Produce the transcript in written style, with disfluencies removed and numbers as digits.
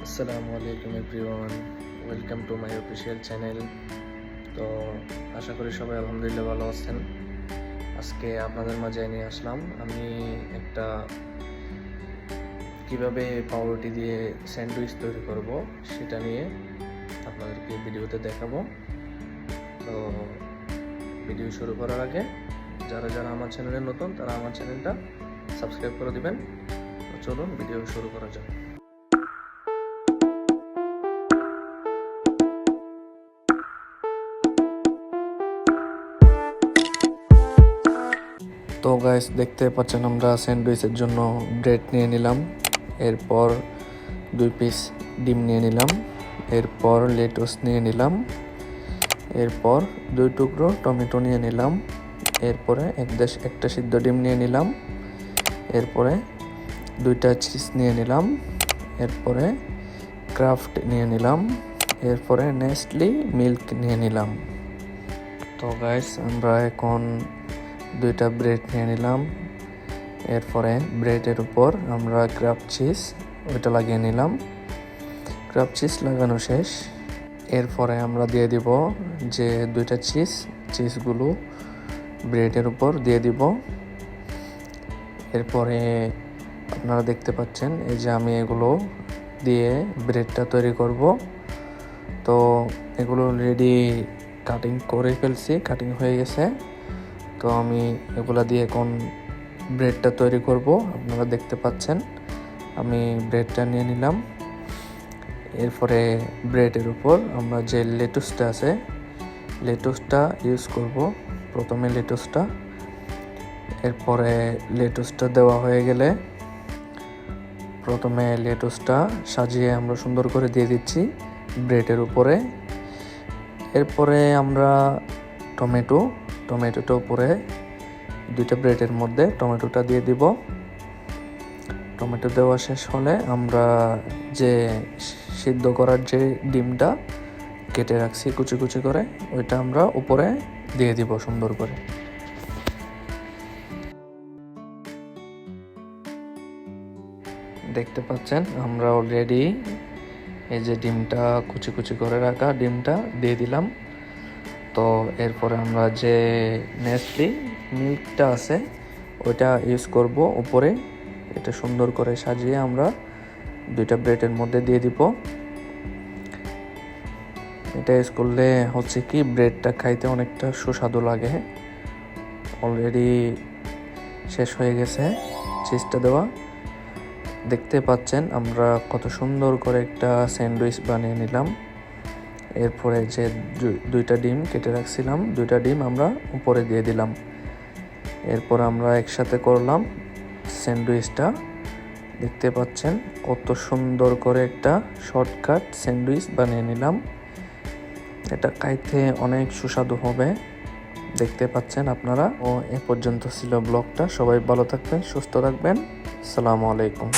আসসালামু আলাইকুম everyone, welcome to my official channel. তো আশা করি সবাই আলহামদুলিল্লাহ ভালো আছেন। আজকে আপনাদের মাঝে নিয়ে আসলাম আমি একটা কিভাবে পাউরুটি দিয়ে স্যান্ডউইচ তৈরি করব সেটা নিয়ে আপনাদেরকে ভিডিওতে দেখাবো। তো ভিডিও শুরু করার আগে যারা যারা আমার চ্যানেলে নতুন তারা আমার চ্যানেলটা সাবস্ক্রাইব করে দিবেন। তো চলুন ভিডিও শুরু করা যাক। তো গাইস, দেখতে পাচ্ছেন আমরা স্যান্ডউইচের জন্য ব্রেড নিয়ে নিলাম, এরপর 2 পিস ডিম নিয়ে নিলাম, এরপর লেটুস নিয়ে নিলাম, এরপর 2 টুকরো টমেটো নিয়ে নিলাম, এরপরে একটা সিদ্ধ ডিম নিয়ে নিলাম, এরপরে 2টা চিজ নিয়ে নিলাম, এরপরে ক্রাফট নিয়ে নিলাম, এরপরে নেস্টলি মিল্ক নিয়ে নিলাম। তো গাইস, আমরা এখন 2টা ব্রেড নিয়ে নিলাম, এরপরে ব্রেডের উপর আমরা ক্রাফট চিজ ওইটা লাগিয়ে নিলাম। ক্রাফট চিজ লাগানো শেষ, এরপরে আমরা দিয়ে দিব যে 2টা চিজগুলো ব্রেডের উপর দিয়ে দিব। এরপরে আপনারা দেখতে পাচ্ছেন এই যে আমি এগুলো দিয়ে ব্রেডটা তৈরি করব। তো এগুলো রেডি কাটিং করে ফেলছি, কাটিং হয়ে গেছে। তো আমি এগুলা দিয়ে এখন ব্রেডটা তৈরি করব। আপনারা দেখতে পাচ্ছেন আমি ব্রেডটা নিয়ে নিলাম। এরপরে ব্রেডের উপর আমরা যে লেটুসটা আছে লেটুসটা ইউজ করব। প্রথমে লেটুসটা, এরপরে লেটুসটা দেওয়া হয়ে গেলে প্রথমে লেটুসটা সাজিয়ে আমরা সুন্দর করে দিয়ে দিচ্ছি ব্রেডের উপরে। এরপরে আমরা টমেটোটা উপরে 2টা ব্রেডের মধ্যে টমেটোটা দিয়ে দিব। টমেটো দেওয়া শেষ হলে আমরা যে সিদ্ধ করার যে ডিমটা কেটে রাখছি কুচি কুচি করে ওইটা আমরা উপরে দিয়ে দিব সুন্দর করে। দেখতে পাচ্ছেন আমরা অলরেডি এই যে ডিমটা কুচি কুচি করে রাখা ডিমটা দিয়ে দিলাম। তো এরপরে আমরা যে নেস্টলি মিল্কটা আছে ওইটা ইউজ করব উপরে। এটা সুন্দর করে সাজিয়ে আমরা 2টা ব্রেডের মধ্যে দিয়ে দিব। এটা ইউজ করলে হচ্ছে কি ব্রেডটা খাইতে অনেকটা সুস্বাদু লাগে। অলরেডি শেষ হয়ে গেছে চিজটা দেওয়া। দেখতে পাচ্ছেন আমরা কত সুন্দর করে একটা স্যান্ডউইচ বানিয়ে নিলাম। এরপরে যে 2টা ডিম কেটে রাখছিলাম 2টা ডিম আমরা উপরে দিয়ে দিলাম। এরপর আমরা একসাথে করলাম স্যান্ডউইচটা। দেখতে পাচ্ছেন কত সুন্দর করে একটা শর্টকাট স্যান্ডউইচ বানিয়ে নিলাম। এটা খাইতে অনেক সুস্বাদু হবে, দেখতে পাচ্ছেন আপনারা। ও এ পর্যন্ত ছিল ব্লগটা। সবাই ভালো থাকবেন, সুস্থ থাকবেন। আসসালামু আলাইকুম।